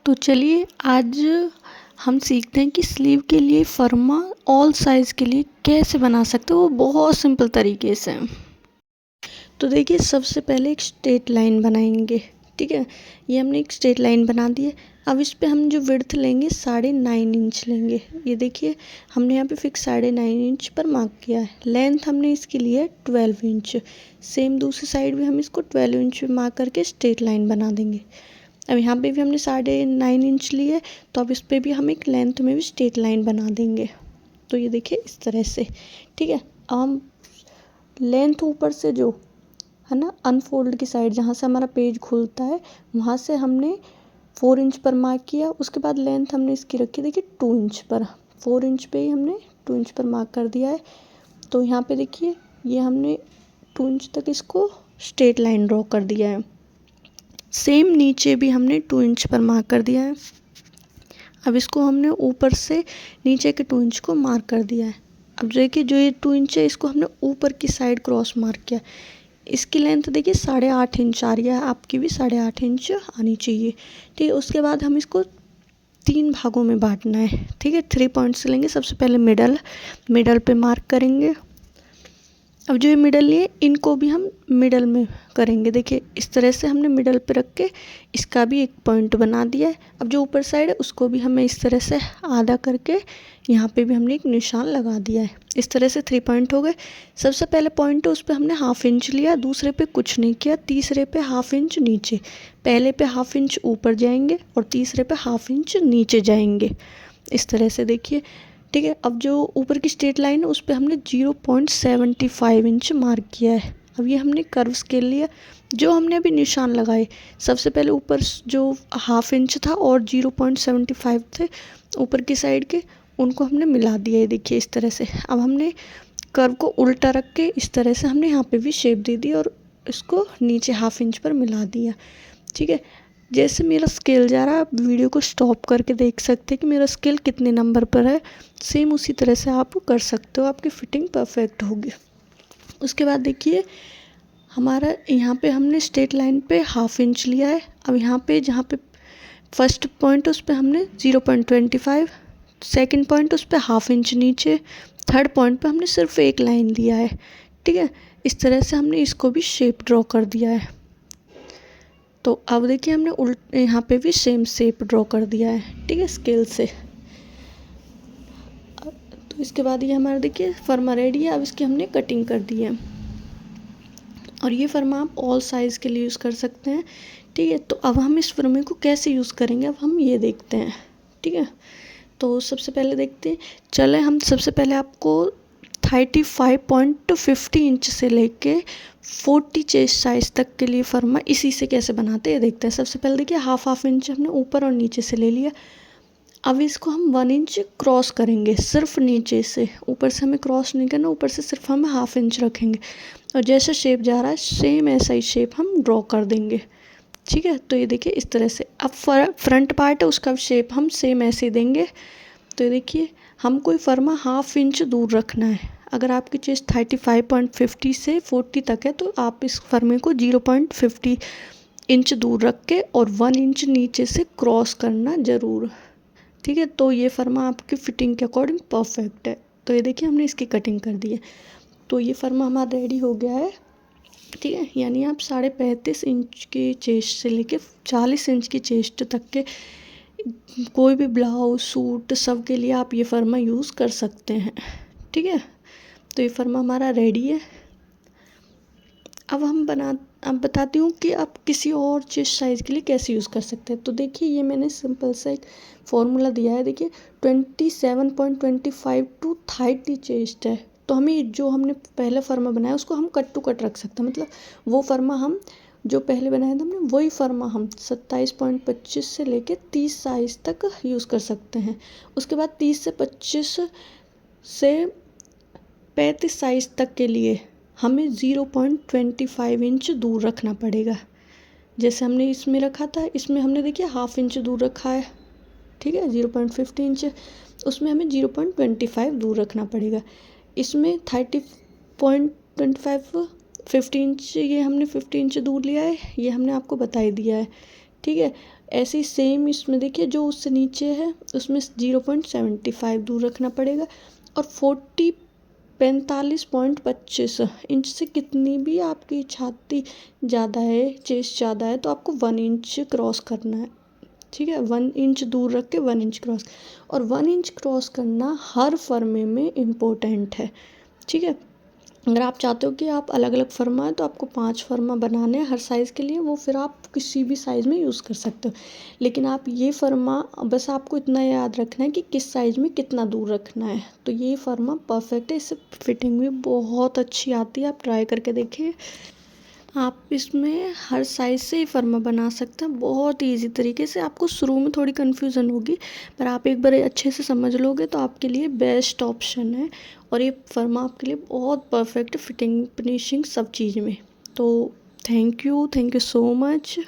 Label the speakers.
Speaker 1: तो चलिए आज हम सीखते हैं कि स्लीव के लिए फर्मा ऑल साइज़ के लिए कैसे बना सकते हो, वो बहुत सिंपल तरीके से। तो देखिए सबसे पहले एक स्ट्रेट लाइन बनाएंगे। ठीक है, ये हमने एक स्ट्रेट लाइन बना दी है। अब इस पे हम जो विड्थ लेंगे 9.5 इंच लेंगे। ये देखिए हमने यहाँ पे फिक्स 9.5 इंच पर मार्क किया है। लेंथ हमने इसकी ली है 12 इंच। सेम दूसरी साइड भी हम इसको 12 इंच पे मार्क करके स्ट्रेट लाइन बना देंगे। अब यहाँ पे भी हमने 9.5 इंच ली है, तो अब इस पे भी हम एक लेंथ में भी स्ट्रेट लाइन बना देंगे। तो ये देखिए इस तरह से। ठीक है, अब हम लेंथ ऊपर से जो है ना अनफोल्ड की साइड जहाँ से हमारा पेज खुलता है वहाँ से हमने 4 इंच पर मार्क किया। उसके बाद लेंथ हमने इसकी रखी देखिए 2 इंच पर। 4 इंच पे ही हमने 2 इंच पर मार्क कर दिया है। तो यहाँ पे देखिए ये हमने 2 इंच तक इसको स्ट्रेट लाइन ड्रॉ कर दिया है। सेम नीचे भी हमने 2 इंच पर मार्क कर दिया है। अब इसको हमने ऊपर से नीचे के 2 इंच को मार्क कर दिया है। अब देखिए जो ये 2 इंच है इसको हमने ऊपर की साइड क्रॉस मार्क किया। इसकी लेंथ देखिए 8.5 इंच आ रही है, आपकी भी 8.5 इंच आनी चाहिए। ठीक है, उसके बाद हम इसको 3 भागों में बांटना है। ठीक है, 3 पॉइंट्स लेंगे। सबसे पहले मिडल पे मार्क करेंगे। अब जो ये मिडल लिए इनको भी हम मिडल में करेंगे। देखिए इस तरह से हमने मिडल पे रख के इसका भी एक पॉइंट बना दिया है। अब जो ऊपर साइड है उसको भी हमें इस तरह से आधा करके यहाँ पे भी हमने एक निशान लगा दिया है। इस तरह से 3 पॉइंट हो गए। सबसे पहले पॉइंट है उस पर हमने 1/2 इंच लिया, दूसरे पे कुछ नहीं किया, तीसरे पे 1/2 इंच नीचे। पहले पे 1/2 इंच ऊपर जाएंगे और तीसरे पे 1/2 इंच नीचे जाएंगे। इस तरह से देखिए। ठीक है, अब जो ऊपर की स्ट्रेट लाइन है उस पर हमने 0.75 इंच मार्क किया है। अब ये हमने कर्व स्केल लिया, जो हमने अभी निशान लगाए सबसे पहले ऊपर जो 1/2 इंच था और 0.75 थे ऊपर की साइड के, उनको हमने मिला दिया है। देखिए इस तरह से। अब हमने कर्व को उल्टा रख के इस तरह से हमने यहाँ पे भी शेप दे दी और इसको नीचे 1/2 इंच पर मिला दिया। ठीक है, जैसे मेरा स्केल जा रहा है आप वीडियो को स्टॉप करके देख सकते हैं कि मेरा स्केल कितने नंबर पर है। सेम उसी तरह से आप कर सकते हो, आपकी फिटिंग परफेक्ट होगी। उसके बाद देखिए हमारा यहाँ पे हमने स्ट्रेट लाइन पे 1/2 इंच लिया है। अब यहाँ पे जहाँ पे फर्स्ट पॉइंट उस पर हमने 0.25, सेकेंड पॉइंट उस पर 1/2 इंच नीचे, थर्ड पॉइंट पे हमने सिर्फ एक लाइन दिया है। ठीक है, इस तरह से हमने इसको भी शेप ड्रॉ कर दिया है। तो अब देखिए हमने यहाँ पे भी सेम शेप ड्रॉ कर दिया है। ठीक है, स्केल से। तो इसके बाद ये हमारा देखिए फर्मा रेडी है। अब इसकी हमने कटिंग कर दी है और ये फर्मा आप ऑल साइज़ के लिए यूज़ कर सकते हैं। ठीक है, तो अब हम इस फर्मे को कैसे यूज़ करेंगे अब हम ये देखते हैं। ठीक है, तो सबसे पहले देखते हैं। चले हम सबसे पहले आपको 35.50 इंच से लेके 40 चेस्ट साइज़ तक के लिए फर्मा इसी से कैसे बनाते हैं देखते हैं। सबसे पहले देखिए 1/2 इंच हमने ऊपर और नीचे से ले लिया। अब इसको हम 1 इंच क्रॉस करेंगे, सिर्फ नीचे से, ऊपर से हमें क्रॉस नहीं करना, ऊपर से सिर्फ हम 1/2 इंच रखेंगे और जैसा शेप जा रहा है सेम ऐसा ही शेप हम ड्रॉ कर देंगे। ठीक है, तो ये देखिए इस तरह से। अब फ्रंट पार्ट है उसका शेप हम सेम ऐसे ही देंगे। तो ये देखिए हमको फर्मा 1/2 इंच दूर रखना है। अगर आपकी चेस्ट 35.50 से 40 तक है तो आप इस फर्मे को 0.50 इंच दूर रख के और 1 इंच नीचे से क्रॉस करना ज़रूर। ठीक है, तो ये फर्मा आपकी फिटिंग के अकॉर्डिंग परफेक्ट है। तो ये देखिए हमने इसकी कटिंग कर दी है। तो ये फर्मा हमारा रेडी हो गया है। ठीक है, यानी आप 35.5 इंच की चेस्ट से लेके 40 इंच की चेस्ट तक के कोई भी ब्लाउज सूट सब के लिए आप ये फर्मा यूज़ कर सकते हैं। ठीक है, तो ये फर्मा हमारा रेडी है। अब बताती हूँ कि आप किसी और चेस्ट साइज़ के लिए कैसे यूज़ कर सकते हैं। तो देखिए ये मैंने सिंपल सा एक फॉर्मूला दिया है। देखिए 27.25 टू 30 चेस्ट है, तो हमें जो हमने पहले फर्मा बनाया उसको हम कट टू कट रख सकते हैं। मतलब वो फर्मा हम जो पहले बनाया था हमने वही फर्मा हम 27.25 से लेके 30 साइज़ तक यूज़ कर सकते हैं। उसके बाद 30 से 25 से 35 साइज़ तक के लिए हमें 0.25 इंच दूर रखना पड़ेगा। जैसे हमने इसमें रखा था, इसमें हमने देखिए 1/2 इंच दूर रखा है। ठीक है, 0.50 इंच, उसमें हमें 0.25 दूर रखना पड़ेगा। इसमें 30.25 50 इंच, ये हमने 50 इंच दूर लिया है, ये हमने आपको बता ही दिया है। ठीक है, ऐसे ही सेम इसमें देखिए जो उससे नीचे है उसमें 0.75 दूर रखना पड़ेगा। और 45.25 इंच से कितनी भी आपकी छाती ज़्यादा है, चेस्ट ज़्यादा है, तो आपको 1 इंच क्रॉस करना है। ठीक है, 1 इंच दूर रख के 1 इंच क्रॉस। और 1 इंच क्रॉस करना हर फर्मे में इम्पोर्टेंट है। ठीक है, अगर आप चाहते हो कि आप अलग अलग फर्मा है तो आपको 5 फर्मा बनाने हैं हर साइज़ के लिए, वो फिर आप किसी भी साइज़ में यूज़ कर सकते हो। लेकिन आप ये फर्मा बस आपको इतना याद रखना है कि किस साइज़ में कितना दूर रखना है। तो ये फर्मा परफेक्ट है, इससे फिटिंग भी बहुत अच्छी आती है। आप ट्राई करके देखिए। आप इसमें हर साइज़ से ही फर्मा बना सकते हैं बहुत ईजी तरीके से। आपको शुरू में थोड़ी कन्फ्यूज़न होगी, पर आप एक बार अच्छे से समझ लोगे तो आपके लिए बेस्ट ऑप्शन है। और ये फर्मा आपके लिए बहुत परफेक्ट फिटिंग फिनिशिंग सब चीज़ में। तो थैंक यू सो मच।